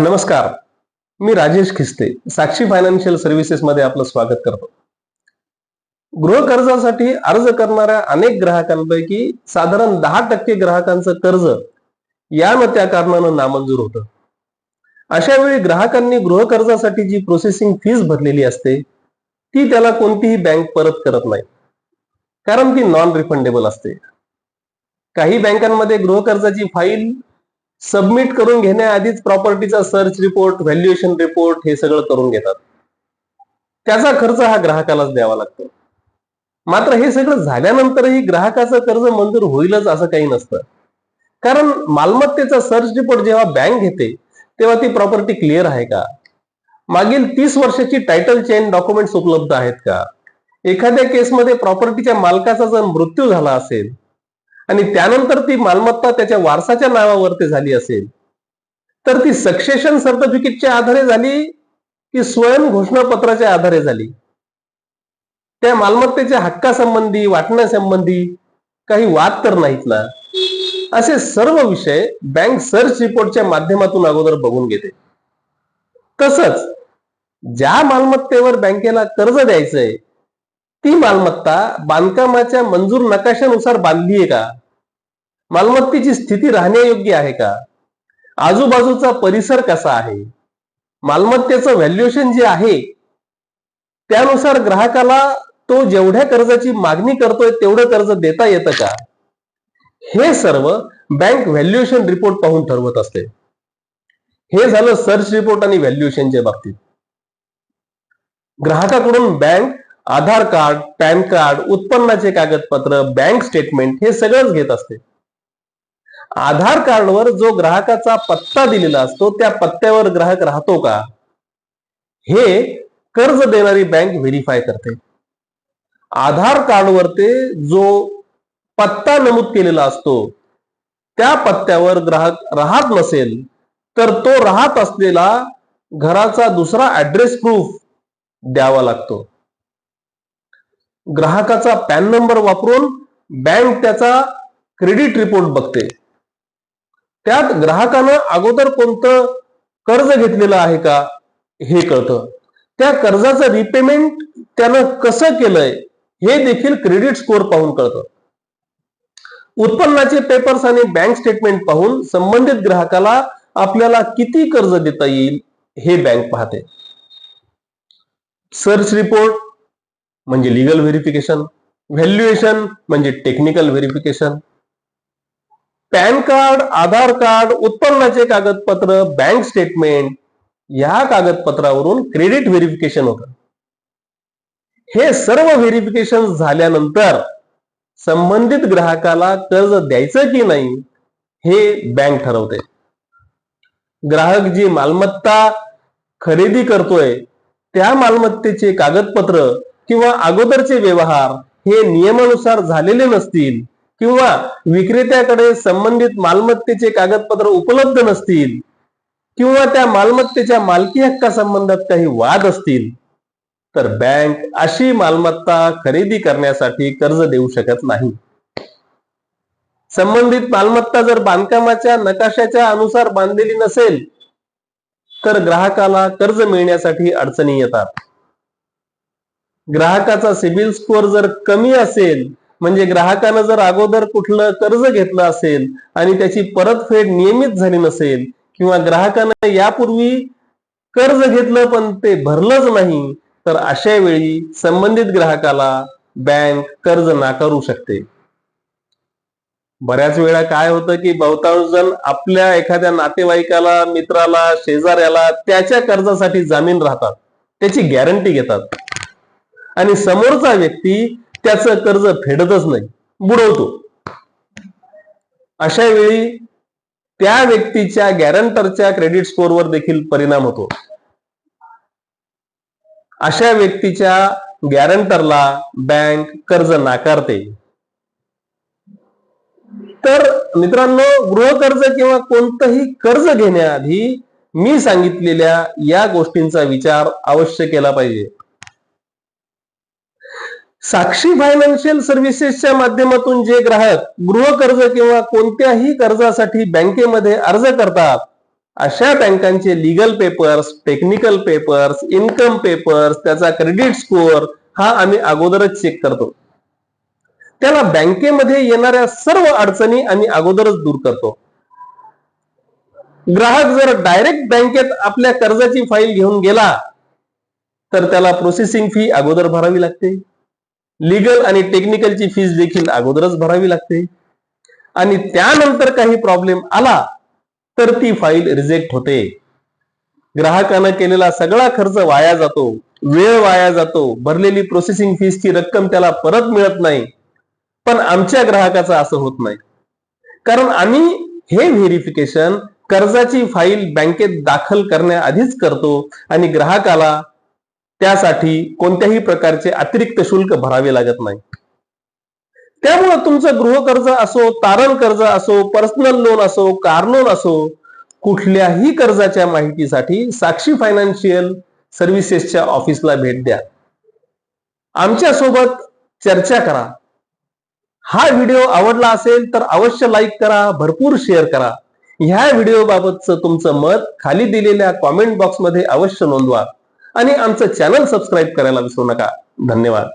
नमस्कार, मी राजेश खिस्ते साक्षी financial services मध्ये आपलं स्वागत करतो. गृह कर्जासाठी अर्ज करणाऱ्या अनेक ग्राहकांपैकी साधारण 10% ग्राहकांचं कर्ज या न त्या कारणानं नामंजूर होतं. अशा वेळी ग्राहकांनी गृह कर्जासाठी जी प्रोसेसिंग फीस भरलेली असते ती त्याला कोणतीही बँक परत करत नाही, कारण ती नॉन रिफंडेबल असते. काही बँकांमध्ये गृह कर्जाची फाईल सबमिट करून घेण्याआधीच प्रॉपर्टीचा सर्च रिपोर्ट, व्हॅल्युएशन रिपोर्ट हे सगळं करून घेतात. त्याचा खर्च हा ग्राहकालाच द्यावा लागतो. मात्र हे सगळं झाल्यानंतरही ग्राहकाचं कर्ज मंजूर होईलच असं काही नसतं. कारण मालमत्तेचा सर्च रिपोर्ट जेव्हा बँक घेते तेव्हा ती प्रॉपर्टी क्लिअर आहे का, मागील 30 वर्षाची टायटल चेन डॉक्युमेंट्स उपलब्ध आहेत का, एखाद्या केसमध्ये प्रॉपर्टीच्या मालकाचा जर मृत्यू झाला असेल आणि त्यानंतर ती मालमत्ता त्याच्या वारसाच्या नावावरती झाली असेल तर ती सक्सेशन सर्टिफिकेटच्या आधारे झाली की स्वयं घोषणापत्राच्या आधारे झाली, त्या मालमत्तेच्या हक्कासंबंधी, वाटण्यासंबंधी काही वाद तर नाहीत ना, असे सर्व विषय बँक सर्च रिपोर्टच्या माध्यमातून अगोदर बघून घेते. तसंच ज्या मालमत्तेवर बँकेला कर्ज द्यायचंय ती मालमत्ता बांधकामाच्या मंजूर नकाशानुसार बांधली आहे का, मालमत्तेची स्थिती राहण्यायोग्य आहे का, आजूबाजूचा परिसर कसा आहे, मालमत्तेचं व्हॅल्युएशन जे आहे त्यानुसार ग्राहकाला तो जेवढ्या कर्जाची मागणी करतोय तेवढं कर्ज देता येतं का, हे सर्व बँक व्हॅल्युएशन रिपोर्ट पाहून ठरवत असते. हे झालं सर्च रिपोर्ट आणि व्हॅल्युएशनच्या बाबतीत. ग्राहकाकडून बँक आधार कार्ड, पॅन कार्ड, उत्पन्नाचे कागदपत्र, बँक स्टेटमेंट हे सगळंच घेत असते. आधार कार्डवर जो ग्राहकाचा पत्ता दिलेला असतो त्या पत्त्यावर ग्राहक राहतो का, हे कर्ज देणारी बँक व्हेरीफाय करते. आधार कार्डवरती जो पत्ता नमूद केलेला असतो त्या पत्त्यावर ग्राहक राहत नसेल तर तो राहत असलेला घराचा दुसरा ऍड्रेस प्रूफ द्यावा लागतो. ग्राहकाचा पॅन नंबर वापरून बँक त्याचा क्रेडिट रिपोर्ट बघते. त्यात ग्राहकानं अगोदर कोणतं कर्ज घेतलेलं आहे का हे कळतं. त्या कर्जाचं रिपेमेंट त्यानं कसं केलंय हे देखील क्रेडिट स्कोअर पाहून कळतं. उत्पन्नाचे पेपर्स आणि बँक स्टेटमेंट पाहून संबंधित ग्राहकाला आपल्याला किती कर्ज देता येईल हे बँक पाहते. सर्च रिपोर्ट म्हणजे लीगल व्हेरिफिकेशन, व्हॅल्युएशन म्हणजे टेक्निकल व्हेरिफिकेशन, पॅन कार्ड, आधार कार्ड, उत्पन्नाचे कागदपत्र, बँक स्टेटमेंट या कागदपत्रावरून क्रेडिट व्हेरिफिकेशन होतं. हे सर्व व्हेरिफिकेशन झाल्यानंतर संबंधित ग्राहकाला कर्ज द्यायचं की नाही हे बँक ठरवते. ग्राहक जी मालमत्ता खरेदी करतोय त्या मालमत्तेचे कागदपत्र किंवा अगोदरचे व्यवहार हे नियमानुसार झालेले नसतील किंवा विक्रेत्याकडे संबंधित मालमत्तेचे कागदपत्र उपलब्ध नसतील किंवा त्या मालमत्तेच्या मालकी हक्का संबंधात काही वाद असतील तर बँक अशी मालमत्ता खरेदी करण्यासाठी कर्ज देऊ शकत नाही. संबंधित मालमत्ता जर बांधकामाच्या नकाशाच्या अनुसार बांधलेली नसेल तर ग्राहकाला कर्ज मिळण्यासाठी अडचणी येतात. ग्राहकाचा सिबिल स्कोअर जर कमी असेल, म्हणजे ग्राहकानं जर अगोदर कुठलं कर्ज घेतलं असेल आणि त्याची परतफेड नियमित झाली नसेल किंवा ग्राहकानं यापूर्वी कर्ज घेतलं पण ते भरलंच नाही तर अशा वेळी संबंधित ग्राहकाला बँक कर्ज नाकारू शकते. बऱ्याच वेळा काय होतं की बहुतांश जण आपल्या एखाद्या नातेवाईकाला, मित्राला, शेजाऱ्याला त्याच्या कर्जासाठी जामीन राहतात, त्याची गॅरंटी घेतात आणि समोरचा व्यक्ती त्याचं कर्ज फेडतच नाही, बुडवतो. अशा वेळी त्या व्यक्तीच्या गॅरंटरच्या क्रेडिट स्कोअरवर देखील परिणाम होतो. अशा व्यक्तीच्या गॅरंटरला बँक कर्ज नाकारते. तर मित्रांनो, गृह कर्ज किंवा कोणतंही कर्ज घेण्याआधी मी सांगितलेल्या या गोष्टींचा विचार अवश्य केला पाहिजे. साक्षी फायनान्शियल सर्व्हिसेसच्या माध्यमातून जे ग्राहक गृह कर्ज किंवा कोणत्याही कर्जासाठी बँकेमध्ये अर्ज करतात अशा बँकांचे legal papers, technical papers, income papers, त्याचा क्रेडिट स्कोअर हा आम्ही अगोदरच चेक करतो. त्याला बँकेमध्ये येणाऱ्या सर्व अडचणी आम्ही अगोदरच दूर करतो. ग्राहक जर डायरेक्ट बँकेत आपल्या कर्जाची फाईल घेऊन गेला तर त्याला प्रोसेसिंग फी अगोदर भरावी लागते. लीगल आणि टेक्निकलची फीस देखील अगोदरच भरावी लागते. आणि त्यानंतर काही प्रॉब्लेम आला तर ती फाईल रिजेक्ट होते. ग्राहकानं केलेला सगळा खर्च वाया जातो, वेळ वाया जातो, भरलेली प्रोसेसिंग फीसची रक्कम त्याला परत मिळत नाही. पण आमच्या ग्राहकाचं असं होत नाही, कारण आम्ही हे व्हेरिफिकेशन कर्जाची फाईल बँकेत दाखल करण्याआधीच करतो आणि ग्राहकाला त्यासाठी कोणत्याही प्रकारचे अतिरिक्त शुल्क भरावे लागत नाही. त्यामुळे तुमचं गृहकर्ज असो, तारण कर्ज असो, पर्सनल लोन असो, कार लोन असो, कुठल्याही कर्जाच्या माहितीसाठी साक्षी फायनान्शियल सर्व्हिसेसच्या ऑफिसला भेट द्या. आमच्या सोबत चर्चा करा. हा व्हिडिओ आवडला असेल तर अवश्य लाईक करा, भरपूर शेअर करा. ह्या व्हिडिओ बाबतचं तुमचं मत खाली दिलेल्या कॉमेंट बॉक्समध्ये अवश्य नोंदवा आणि आमचं चॅनल सबस्क्राईब करायला विसरू नका. धन्यवाद.